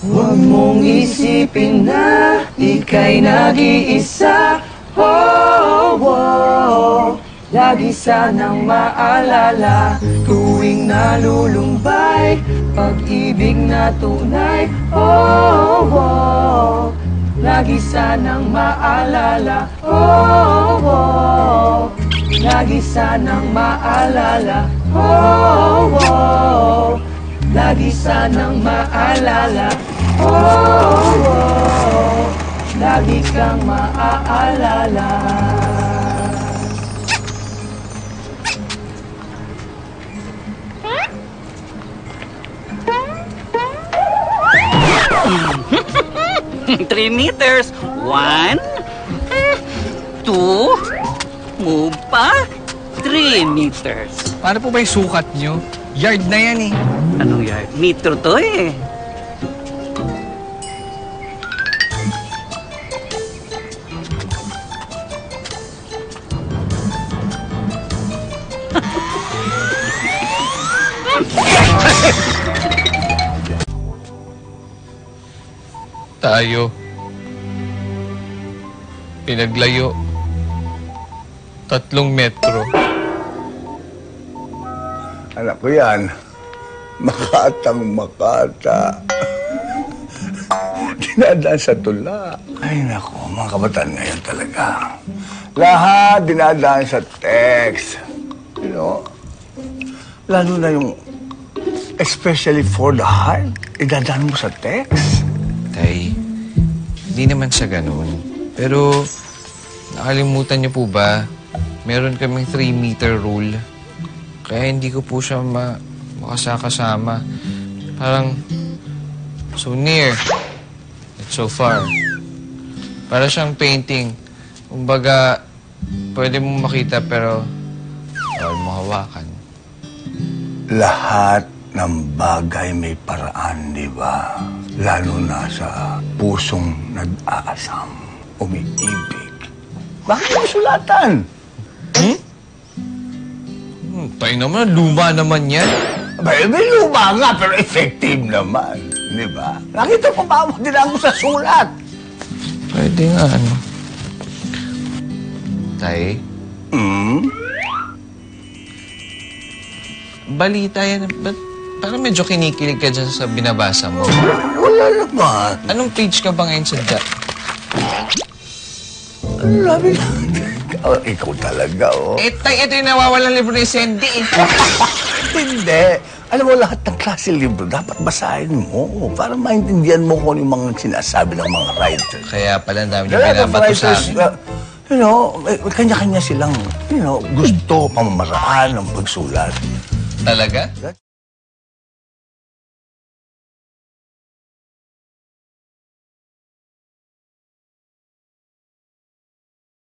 Huwag mong isipin na ika'y nag-iisa. Oh, oh. Lagi sanang maalala tuwing nalulumbay, pag-ibig na tunay. Oh, oh. Lagi sanang maalala. Oh, oh. Lagi sanang maalala. Oh, oh. Lagi sanang maalala. Oh, oh. Lagi kang maaalala. Three meters. 1, 2, move pa. 3 meters. Paano po ba yung sukat nyo? Yard na yan eh. Anong yard? Metro to eh. Tayo. Pinaglayo. 3 metro. Anak ko yan. Makatang makata. Dinadaan sa tula. Ay, nako, mga kabataan ngayon talaga. Lahat dinadaan sa text. You know? Lalo na yung especially for the heart, idadaan mo sa text. Tay, hindi naman sa ganun. Pero, nakalimutan niyo po ba, meron kaming 3-meter rule. Kaya hindi ko po siya makasakasama. Parang, so near, yet so far. Para siyang painting. Kumbaga, pwede mong makita pero bawal mo hawakan. Lahat ng bagay may paraan, di ba? Lalo na sa pusong nag-aasam, umiibig. Bakit mo sulatan? Tayo naman, luma naman yan. May luma nga, pero effective naman. Di ba? Nakita ko ba mo din ako sa sulat? Pwede nga, ano. Tay? Balita yan. Ba't parang medyo kinikilig ka dyan sa binabasa mo? Wala naman. Anong page ka ba ngayon sa dyan? Labi lang. Ikaw talaga, oh. Eh, tay, ito yung nawawalang libro ni Sandy eh. Hindi. Alam mo, lahat ng klase libro dapat basahin mo para maintindihan mo kung yung mga sinasabi ng mga writers. Kaya pala, ang dami niyo binabato sa akin. You know, may kanya-kanya silang, gusto, pamamaraan ng pagsulat. Talaga?